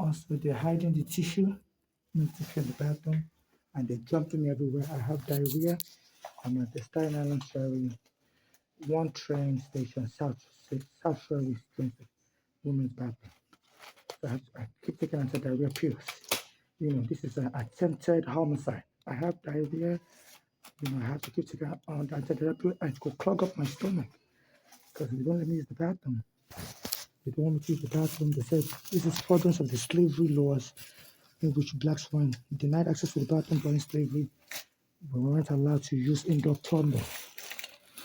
Also, they're hiding the tissue, in the bathroom, and they're jumping everywhere. I have diarrhea. I'm at the Staten Island Ferry, one train station, South Ferry Transit, women's bathroom. So I keep taking anti-diarrhea pills. This is an attempted homicide. I have diarrhea. I have to keep taking anti-diarrhea pill, and it could clog up my stomach because they don't let me use the bathroom. They don't want me to use the bathroom. They said this is furtherance of the slavery laws in which blacks were denied access to the bathroom during slavery. We weren't allowed to use indoor plumbing.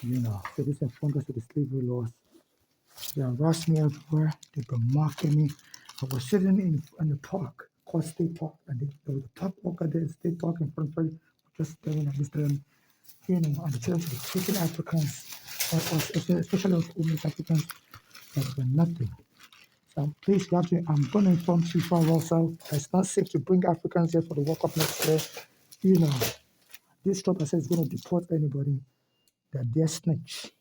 So this is furtherance of the slavery laws. They harassed me everywhere. They've been mocking me. I was sitting in the park, called State Park, and there was a park walker there, State Park in front of me, just staring at me, and the church was treating Africans, especially women Africans, that were nothing. So please, I'm going to inform FIFA also. It's not safe to bring Africans here for the World Cup next year. This Trump says it's going to deport anybody that they're snitch.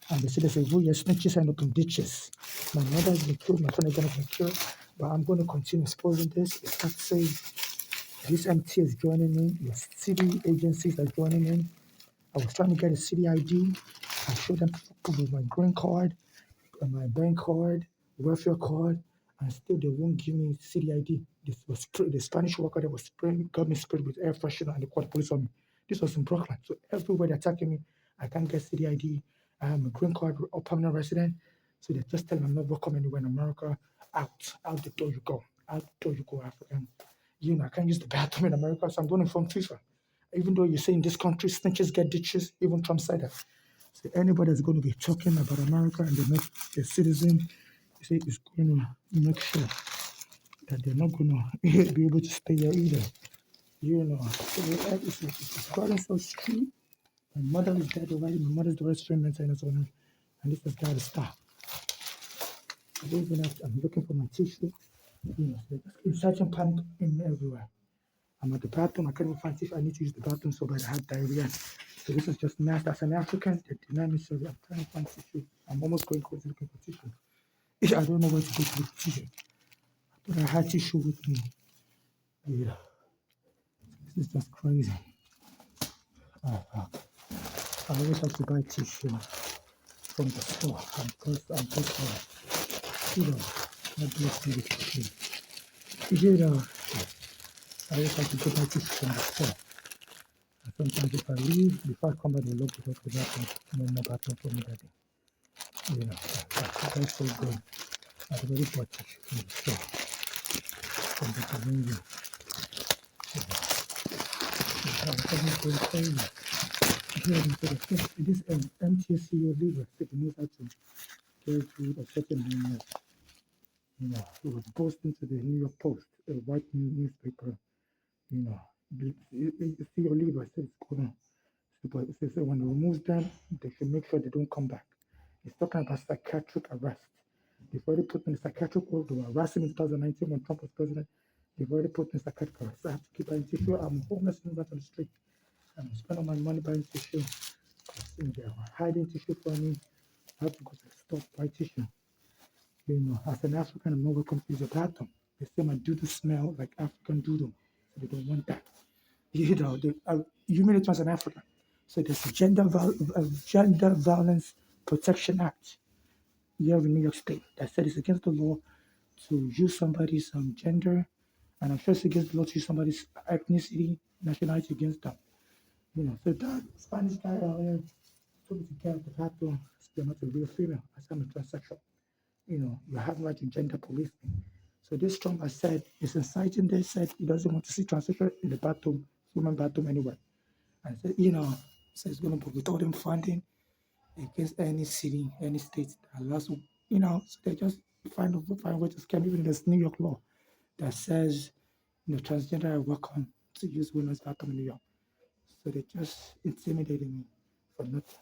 And they say there's a rule, your snitches end up in ditches. My mother has been killed, my son is going to be killed, but I'm going to continue exposing this. It's not safe. This MT is joining in, your city agencies are joining in. I was trying to get a city ID. I showed them with my green card, and my bank card, welfare card, and still they won't give me city ID. This was the Spanish worker that was got me sprayed with air freshener and the called police on me. This was in Brooklyn. So everywhere they're attacking me, I can't get city ID. I am a green card or permanent resident. So they just tell me I'm not welcome anywhere in America. Out the door you go. Out the door you go, African. I can't use the bathroom in America, so I'm going to inform FIFA. Even though you say in this country, snitches get ditches, even Trump said that. So anybody that's going to be talking about America and they're not a citizen, you say is going to make sure that they're not going to be able to stay here either. So it's gotten so street. My mother is dead already. My mother's the rest maintenance on her, and this has got to stop. I'm looking for my tissue. So it's such panic in everywhere. I'm at the bathroom. I can't even find tissue. I need to use the bathroom so bad I have diarrhea. So this is just nasty. As an African, they deny me surgery. I'm trying to find tissue. I'm almost going crazy looking for tissue. I don't know where to go to look for tissue. But I had tissue with me. Yeah. This is just crazy. I always have to buy tissue from the store because I'm just, not blessed me with tissue. I always have to go buy tissue from the store. And sometimes if I leave, before I come back, they look it up the bathroom. No more bathroom for me that day. That's so good. I've already bought tissue from the store. From the convenience. This MTSCO leader said he knows how to carry through a certain line. He was posting to the New York Post, a white newspaper. The CEO leader said it's gonna. So when he removes them, they should make sure they don't come back. He's talking about psychiatric arrest. They've already put in the psychiatric world. They were arresting in 2019 when Trump was president. They've already put in psychiatric arrest. So I have to keep buying tissue. I'm homeless and out on the street. I'm spending all my money buying tissue. They're hiding tissue from me. I have to go to the store to buy tissue. As an African, I'm not welcome to use a bathroom. They say my doodle smell like African doodle. So they don't want that. Humility as an African. So there's a Gender Violence Protection Act here in New York State that said it's against the law to use somebody's gender, and I'm sure it's against the law to use somebody's ethnicity, nationality against them. So that Spanish guy earlier told me to get out the bathroom. You're not a real female. I said I'm a transsexual. You have right to gender police me. So this Trump has said it's inciting. They said he doesn't want to see transsexual in the bathroom, human bathroom anywhere. And said, so it's going to be withholding funding against any city, any state that allows, so they just find a way to scam. Even there's New York law that says, transgender are welcome to use women's bathroom in New York. So they just intimidated me for nothing.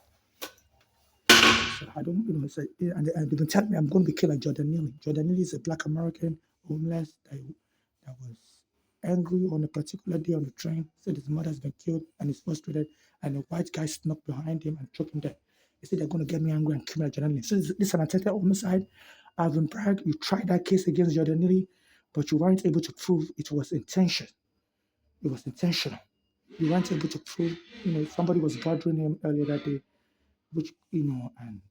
So I don't, and they've been telling me I'm going to be killed like Jordan Neely. Jordan Neely is a Black American homeless that was angry on a particular day on the train, said his mother has been killed and he's frustrated, and a white guy snuck behind him and choked him dead. He said they're going to get me angry and kill me like Jordan Neely. So this is an attempted homicide. Alvin Bragg, you tried that case against Jordan Neely, but you weren't able to prove it was intention. It was intentional. You weren't able to prove, somebody was bothering him earlier that day, which, and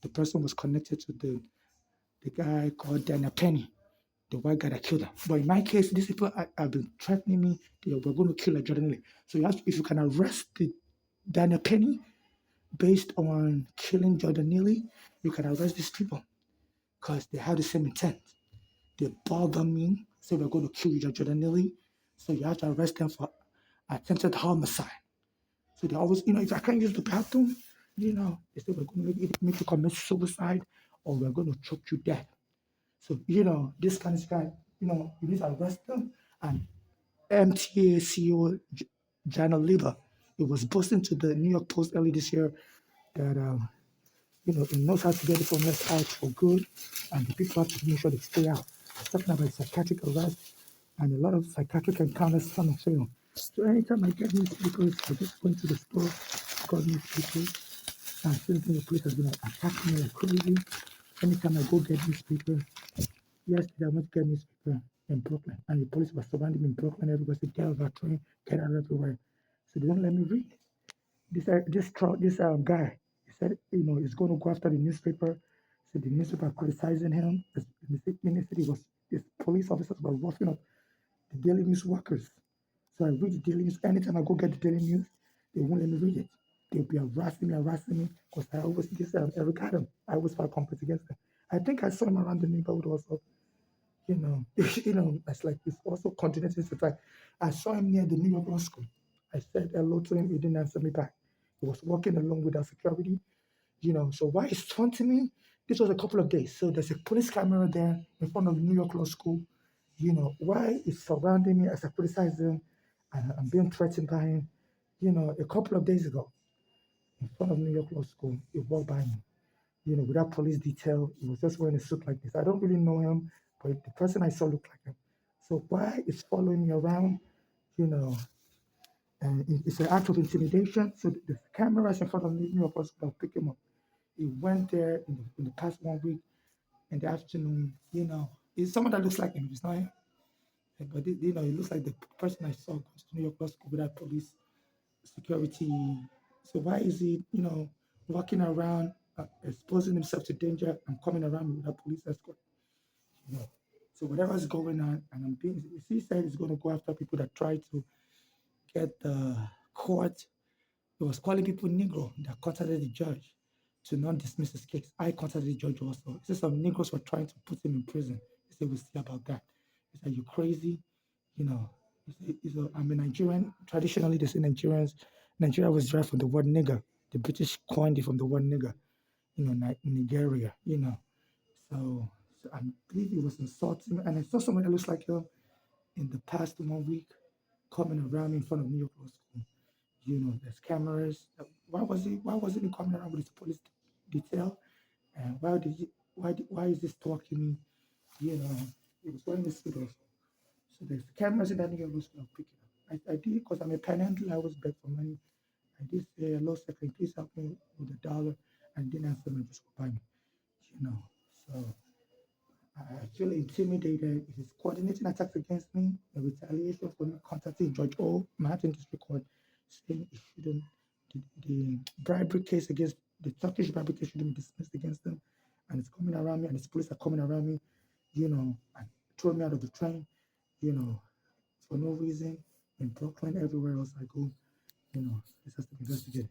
the person was connected to the guy called Daniel Penny, the white guy that killed him. But in my case, these people have been threatening me. They were going to kill Jordan Lee. So if you can arrest Daniel Penny based on killing Jordan Neely, you can arrest these people because they have the same intent. They bother me, say we're going to kill Jordan Neely. So you have to arrest them for attempted homicide. So they always, if I can't use the bathroom, they say we're going to make you commit suicide or we're going to choke you dead. So, this kind of guy, you need to arrest them. And MTA CEO Jana Lieber, it was boasting to the New York Post early this year that, he knows how to get the homeless out for good, and the people have to make sure they stay out. He's talking about psychiatric arrest and a lot of psychiatric encounters coming through. So anytime I get newspapers, I just went to the store, got newspapers, and since then the police has been attacking me like crazy. Anytime I go get newspaper, yesterday I went to get newspaper in Brooklyn, and the police were surrounding me in Brooklyn. Everybody said, get out of our train, get out everywhere. So they don't let me read. This guy, he said, he's going to go after the newspaper. So the newspaper criticizing him. He said these police officers were roughing up the Daily News workers. So I read the Daily News. Anytime I go get the Daily News, they won't let me read it. They'll be harassing me, because I always, Eric Adam, I always file complaints against them. I think I saw him around the neighborhood also. It's like it's also continuing to try. I saw him near the New York Law School. I said hello to him. He didn't answer me back. He was walking along with our security. So why he's taunting me? This was a couple of days. So there's a police camera there in front of New York Law School. Why he's surrounding me as I criticize him and I'm being threatened by him. A couple of days ago, in front of New York Law School, he walked by me, without police detail. He was just wearing a suit like this. I don't really know him, but the person I saw looked like him. So why is following me around, you know, and it's an act of intimidation. So the cameras in front of New York Law School, I'll pick him up. He went there in the past 1 week in the afternoon. It's someone that looks like him. It's not him. But it looks like the person I saw go to New York Law School without police security. So why is he, walking around, exposing himself to danger and coming around me without police escort? You know. So whatever's going on, and he said he's going to go after people that try to get the court. He was calling people Negro that contacted the judge to not dismiss his case. I contacted the judge also. He said some Negroes were trying to put him in prison. He said, we'll see about that. He said, you crazy? You know, I'm a Nigerian. Traditionally, they say Nigeria was derived from the word nigger. The British coined it from the word nigger, Nigeria, So I believe he was insulting me. And I saw someone that looks like him in the past 1 week coming around in front of New York Law School. There's cameras. Why wasn't he coming around with his police detail? And why is this talking me? He was wearing this suit also. So there's cameras in that New York Law School. I'll pick it up. I did it because I'm a panhandler. I always beg for money. I did say, hello, sir, can you please help me with $1? And didn't answer me, just go buy me. So I feel intimidated. It is coordinating attacks against me in retaliation for me contacting Judge O, Manhattan District Court, saying it shouldn't, the bribery case against the Turkish bribery case shouldn't be dismissed against them. And it's coming around me, and the police are coming around me, and throwing me out of the train, you know, for no reason. In Brooklyn, everywhere else I go, this has to be investigated.